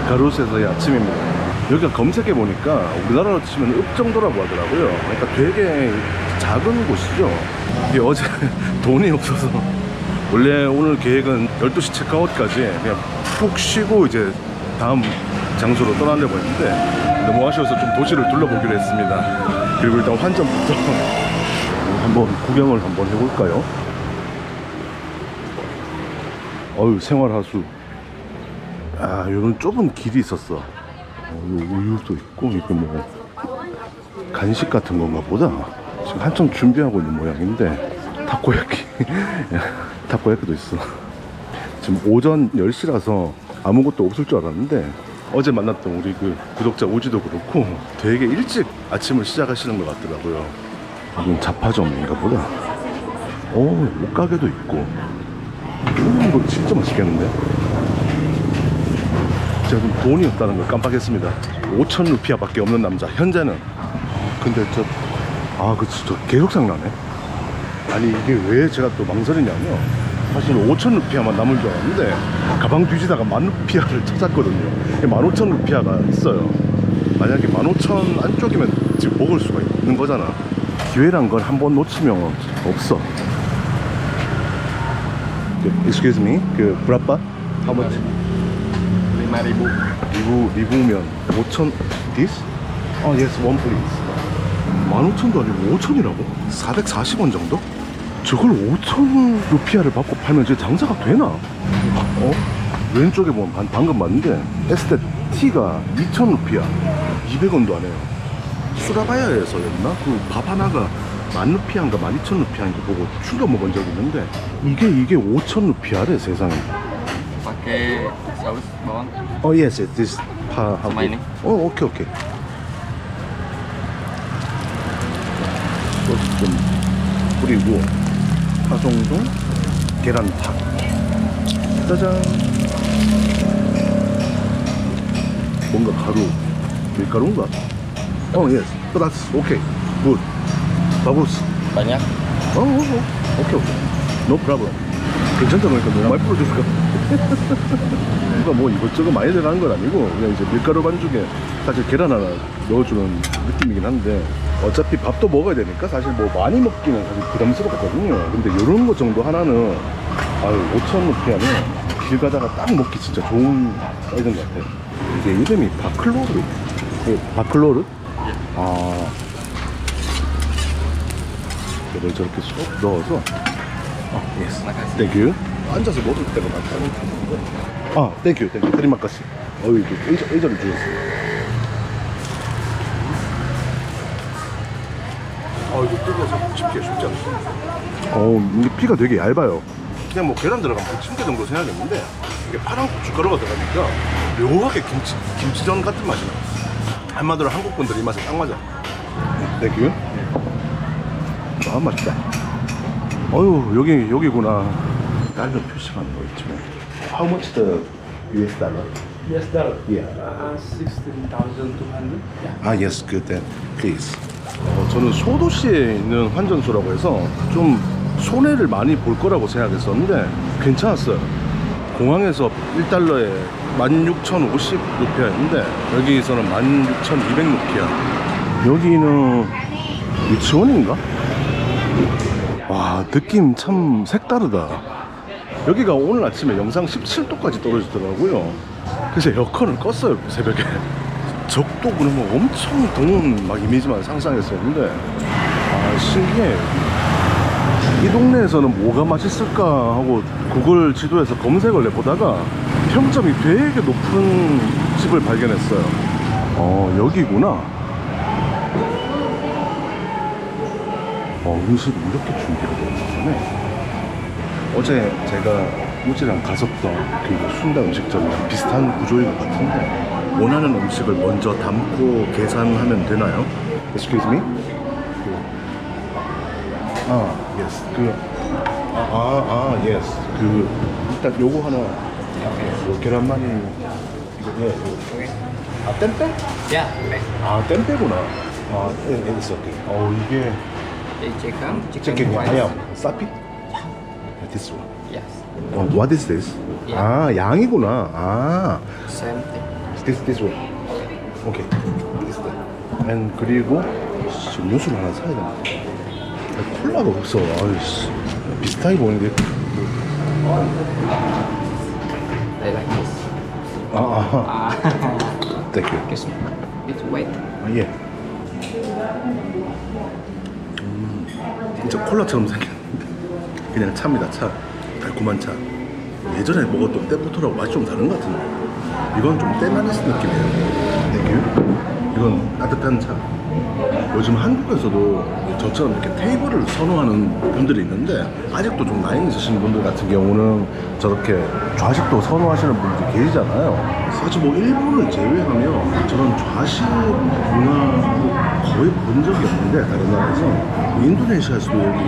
가로수에서의 아침입니다. 여기가 검색해보니까 우리나라로 치면 읍 정도라고 하더라고요. 그러니까 되게 작은 곳이죠. 이게 어제 돈이 없어서 원래 오늘 계획은 12시 체크아웃까지 그냥 푹 쉬고 이제 다음 장소로 떠나려고 했는데 너무 아쉬워서 좀 도시를 둘러보기로 했습니다. 그리고 일단 환전부터 한번 구경을 한번 해볼까요? 어유 생활하수. 아, 요런 좁은 길이 있었어. 우유도 있고 이게 뭐 간식 같은 건가 보다. 지금 한참 준비하고 있는 모양인데 타코야키 타코야키도 있어. 지금 오전 10시라서 아무것도 없을 줄 알았는데 어제 만났던 우리 그 구독자 우지도 그렇고 되게 일찍 아침을 시작하시는 것 같더라고요. 여긴 자파점인가 보다. 오, 옷가게도 있고. 이거 진짜 맛있겠는데? 제가 좀 돈이 없다는 걸 깜빡했습니다. 5천 루피아 밖에 없는 남자 현재는. 근데 저 계속 생각나네. 아니 이게 왜 제가 또 망설이냐면 사실 5천 루피아만 남은 줄 알았는데 가방 뒤지다가 10,000 루피아를 찾았거든요. 15,000 루피아가 있어요. 만약에 15,000 안쪽이면 지금 먹을 수가 있는 거잖아. 기회란 건 한 번 놓치면 없어. Excuse me, 그 브라빠? How much? 5,000 리부면 5,000 this? Yes, one please. 15,000도 아니고 5,000이라고? 440원 정도? 저걸 5,000 루피아를 받고 팔면 제 장사가 되나? 왼쪽에 보면 방금 봤는데 에스테 티가 2,000 루피아 200원도 안 해요. 수라바야에서였나? 그 밥 하나가 10,000 루피아인가 12,000 루피아인가 보고 충격 먹은 적이 있는데 이게 5,000 루피아래 세상에. pakai saus bawang Yes, it is 파 하고. sama ini. 오케이. 소스 좀 뿌리고 파송송 계란탕. 짜잔. 뭔가 가루 밀가루인가? Yes, that's okay. Good. 바구스. Banyak. 오케이. No problem. 괜찮다 보니까 너무 많이 풀어줄까? 누가 뭐 이것저것 많이 들어가는 건 아니고 그냥 이제 밀가루 반죽에 사실 계란 하나 넣어주는 느낌이긴 한데 어차피 밥도 먹어야 되니까 사실 뭐 많이 먹기는 사실 부담스럽거든요. 근데 요런 거 정도 하나는 5,000 루피아면 길 가다가 딱 먹기 진짜 좋은 사이즈인 것 같아요. 이게 이름이 바클로르. 바클로르? 이걸 저렇게 쏙 넣어서 예스. 땡큐. 앉아서 먹을 때가 많다는 건데. 땡큐. 테리마카시. 이거 예전에 주셨어요. 이거 뜯어서 집게 쉽지 않아. 이게 피가 되게 얇아요. 그냥 뭐 계란 들어가면 부침개 정도 생각했는데 이게 파란 고춧가루가 들어가니까 묘하게 김치전 같은 맛이 나. 한마디로 한국 분들 이 맛에 딱 맞아. 땡큐. 맛있다. 여기구나. 달러 표시만 거 있지. How much the US dollar? Yes, dollar. Yeah. 16,200. Yeah. Yes, good then. Please. 저는 소도시에 있는 환전소라고 해서 좀 손해를 많이 볼 거라고 생각했었는데 괜찮았어요. 공항에서 1달러에 16,050 루피아였는데 여기서는 16,200 루피아. 여기는 유치원인가? 와, 느낌 참 색다르다. 여기가 오늘 아침에 영상 17도까지 떨어지더라고요. 그래서 에어컨을 껐어요, 새벽에. 적도 그러면 엄청 더운 막 이미지만 상상했었는데 신기해. 이 동네에서는 뭐가 맛있을까 하고 구글 지도에서 검색을 해보다가 평점이 되게 높은 집을 발견했어요. 여기구나. 음식이 이렇게 준비가 되는 거네. 어제 제가 우지랑 갔었던 그 순대 음식점이랑 비슷한 구조인 것 같은데 원하는 음식을 먼저 담고 계산하면 되나요? Excuse me? yes. yes. 일단 요거 하나. 요 계란말이 이거 땜빼? Ya, 땜빼구나. it's okay. 이게 chicken 하얌 사피? This one. Yes. What is this? Yeah. 양이구나. Same thing. This way. 오케이. This way. And 그리고 음료수를 하나 사야 돼. 콜라가 없어. 아이씨. 비슷하게 보이는데. They like this. Thank you. Guess it's wet. 예. 진짜 콜라처럼 생겼는데 그냥 차입니다. 차. 달콤한 차. 예전에 먹었던 때부터라고 맛이 좀 다른 것 같은데 이건 좀 때마니스 느낌이에요. 땡큐. 이건 따뜻한 차. 요즘 한국에서도 저처럼 이렇게 테이블을 선호하는 분들이 있는데 아직도 좀 나이 있으신 분들 같은 경우는 저렇게 좌식도 선호하시는 분들이 계시잖아요. 사실 뭐 일본을 제외하면 저런 좌식 문화 거의 본 적이 없는데 다른 나라에서 인도네시아에서도 여기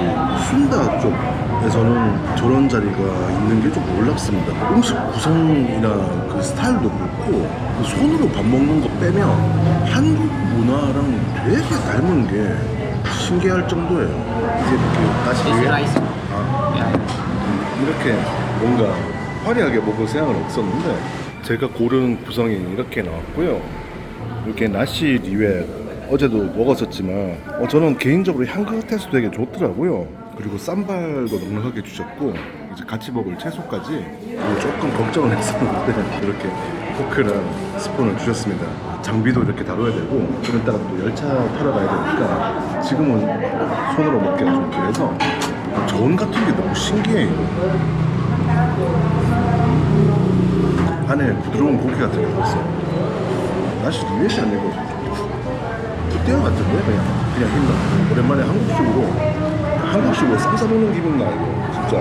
순다 쪽에서는 저런 자리가 있는 게 좀 놀랍습니다. 음식 구성이나 그 스타일도 그렇고 손으로 밥 먹는 거 빼면 한국 문화랑 되게 닮은 게 신기할 정도예요. 이렇게 다시 It's rice. Yeah. 이렇게 뭔가 화려하게 먹을 생각은 없었는데 제가 고른 구성이 이렇게 나왔고요. 이렇게 나시 리웨 어제도 먹었었지만 저는 개인적으로 향긋해서 되게 좋더라고요. 그리고 쌈발도 넉넉하게 주셨고 이제 같이 먹을 채소까지 조금 걱정을 했었는데 이렇게 포크랑 스푼을 주셨습니다. 장비도 이렇게 다뤄야 되고 좀 이따가 또 열차 타러 가야 되니까 지금은 손으로 먹기가 좀 그래서 전 같은 게 너무 신기해요. 안에 부드러운 고기 같은 게 들었어요. 나시 리웨시 아니고 뚝대어 같은데 그냥 힘나. 오랜만에 한국식으로 쌈 싸먹는 기분 나요. 진짜.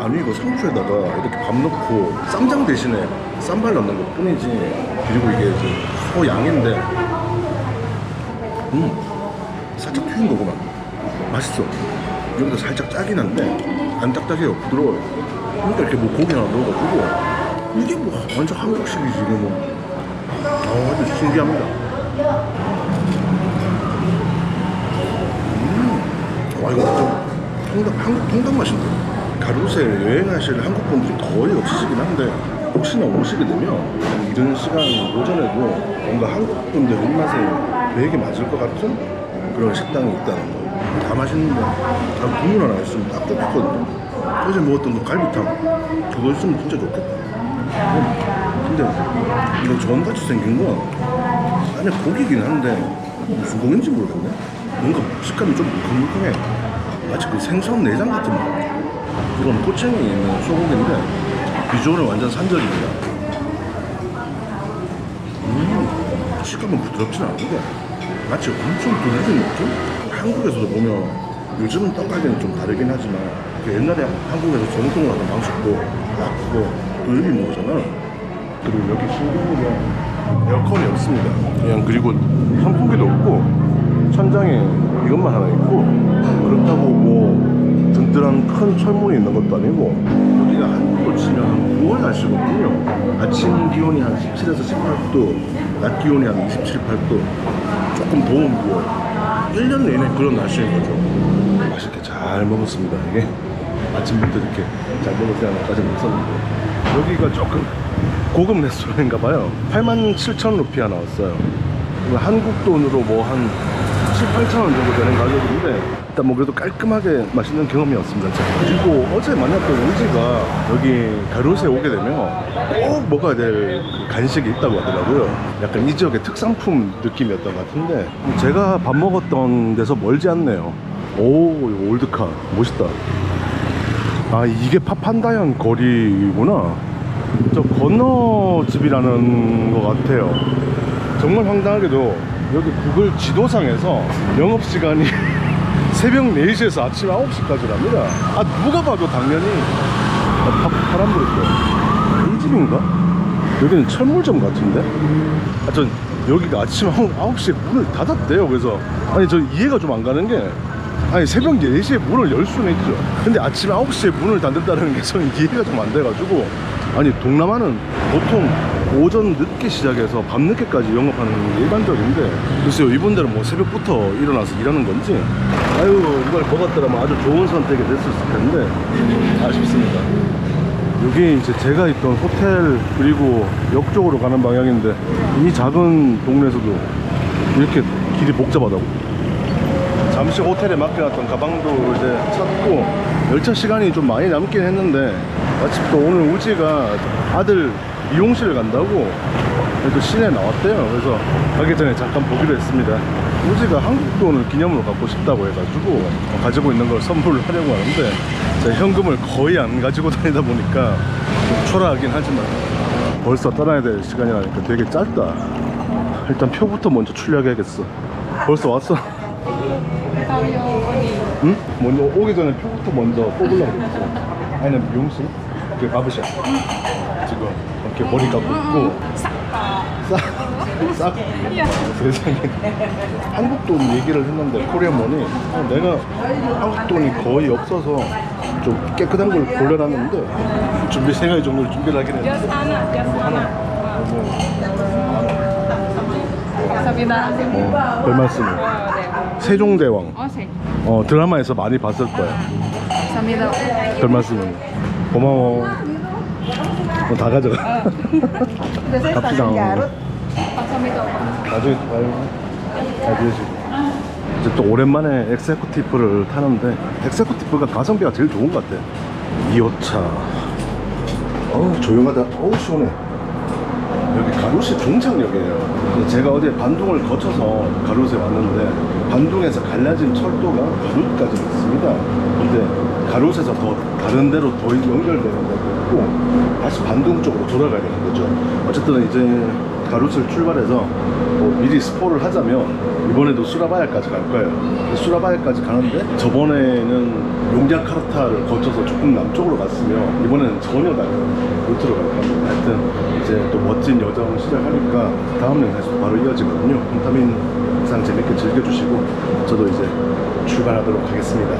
아니 이거 상추에다가 이렇게 밥 넣고 쌈장 대신에 쌈발 넣는 것 뿐이지. 그리고 이게 소 양인데 살짝 튀긴 거구만. 맛있어. 여기도 살짝 짜긴 한데 안 딱딱해요. 부드러워요. 그러니까 이렇게 뭐 고기 하나 넣어가지고 이게 뭐 완전 한국식이지 이게 뭐. 아주 신기합니다. 와 이거 진짜 한국 통닭 맛인데. 가로세 여행하실 한국 분들이 거의 없으시긴 한데 혹시나 오시게 되면 이런 시간 오전에도 뭔가 한국 분들 입맛에 되게 맞을 것 같은 그런 식당이 있다는 거. 다 맛있는데 국물 하나 있으면 딱 좋겠거든요. 어제 먹었던 그 갈비탕 그거 있으면 진짜 좋겠다. 근데 이거 전같이 생긴 건 안에 고기긴 한데 무슨 고기인지 모르겠네. 뭔가 식감이 좀 물컹물컹해. 마치 그 생선 내장 같은 거. 이건 포청에 있는 소고기인데 비주얼은 완전 산적입니다. 식감은 부드럽진 않은데 마치 엄청 두꺼운 느낌? 한국에서도 보면 요즘은 떡갈비는 좀 다르긴 하지만 그 옛날에 한국에서 전통으로 하던 방식도 그거 또 여기 먹었잖아. 그리고 여기 신기한 게 에어컨이 없습니다. 그냥 그리고 선풍기도 없고 천장에 이것만 하나 있고 그렇다고 뭐 든든한 큰 철문이 있는 것도 아니고 여기가 한국으로 치면 9월 날씨거든요. 아침 기온이 한 17에서 18도, 낮 기온이 한 27, 8도, 조금 더운 9월. 1년 내내 그런 날씨인 거죠. 맛있게 잘 먹었습니다. 이게 아침부터 이렇게 잘 먹을 생각까지 못했는데 여기가 조금 고급 레스토랑인가 봐요. 87,000루피아 나왔어요. 한국 돈으로 뭐 한 7, 8,000원 정도 되는 가격인데 일단 뭐 그래도 깔끔하게 맛있는 경험이었습니다. 그리고 어제 만났던 우지가 여기 가로세에 오게 되면 꼭 먹어야 될 간식이 있다고 하더라고요. 약간 이 지역의 특산품 느낌이었던 것 같은데 제가 밥 먹었던 데서 멀지 않네요. 오, 이거 올드카 멋있다. 아, 이게 파판다현 거리구나. 저 건너집이라는 것 같아요. 정말 황당하게도 여기 구글 지도상에서 영업시간이 새벽 4시에서 아침 9시까지랍니다. 아, 누가 봐도 당연히 바람 불을 거예요. 이 집인가? 여기는 철물점 같은데? 아, 전 여기가 아침 9시에 문을 닫았대요. 그래서 아니 저 이해가 좀 안 가는 게 아니 새벽 4시에 문을 열 수는 있죠. 근데 아침 9시에 문을 닫는다는 게 저는 이해가 좀 안 돼가지고 아니 동남아는 보통 오전 늦게 시작해서 밤늦게까지 영업하는 게 일반적인데 글쎄요 이분들은 뭐 새벽부터 일어나서 일하는 건지 아유 이걸 먹었더라면 아주 좋은 선택이 됐을 텐데 아쉽습니다. 여기 이제 제가 있던 호텔 그리고 역 쪽으로 가는 방향인데 이 작은 동네에서도 이렇게 길이 복잡하다고. 잠시 호텔에 맡겨놨던 가방도 이제 찾고 열차 시간이 좀 많이 남긴 했는데 마침 또 오늘 우지가 아들 미용실 간다고 또 시내에 나왔대요. 그래서 가기 전에 잠깐 보기로 했습니다. 우지가 한국 돈을 기념으로 갖고 싶다고 해가지고 가지고 있는 걸 선물을 하려고 하는데 제가 현금을 거의 안 가지고 다니다 보니까 좀 초라하긴 하지만 벌써 떠나야 될 시간이라니까 되게 짧다. 일단 표부터 먼저 출력해야겠어. 벌써 왔어? 응? 먼저 오기 전에 표부터 먼저 뽑으려고 했어. 아니면 미용실? 그 바브샵. 지금 이렇게 머리 감고 있고 싹 세상에 한국 돈 얘기를 했는데 코리안 머니 내가 한국 돈이 거의 없어서 좀 깨끗한 걸 골라놨는데 준비 세 가지 정도를 준비를 하긴 했는데 감사합니다. 별 말씀을. 세종대왕 네. 드라마에서 많이 봤을 거야. 감사합니다. 별 말씀을. 고마워. 다 가져가. 갑시다. 감사합니다. 나중에 또 봐요. 잘 지내시고. 이제 또 오랜만에 엑세큐티브를 타는데 엑세큐티브가 가성비가 제일 좋은 것 같아. 2호차. 어우 조용하다. 어우 시원해. 여기 가로시 종착역이에요. 제가 어제 반둥을 거쳐서 가로수에 왔는데 반둥에서 갈라진 철도가 가로까지 있습니다. 근데 가로수에서 더 다른 데로 더 연결되는 데도 있고 다시 반둥 쪽으로 돌아가야 되는 거죠. 어쨌든 이제 가로수를 출발해서 뭐 미리 스포를 하자면 이번에도 수라바야까지 갈 거예요. 수라바야까지 가는데 저번에는 용자카르타를 거쳐서 조금 남쪽으로 갔으면 이번에는 전혀 다른 루트로 갈 겁니다. 하여튼 이제 또 멋진 여정 시작하니까 다음 영상에서 바로 이어지거든요. 홈타민 영상 재밌게 즐겨주시고 저도 이제 출발하도록 하겠습니다.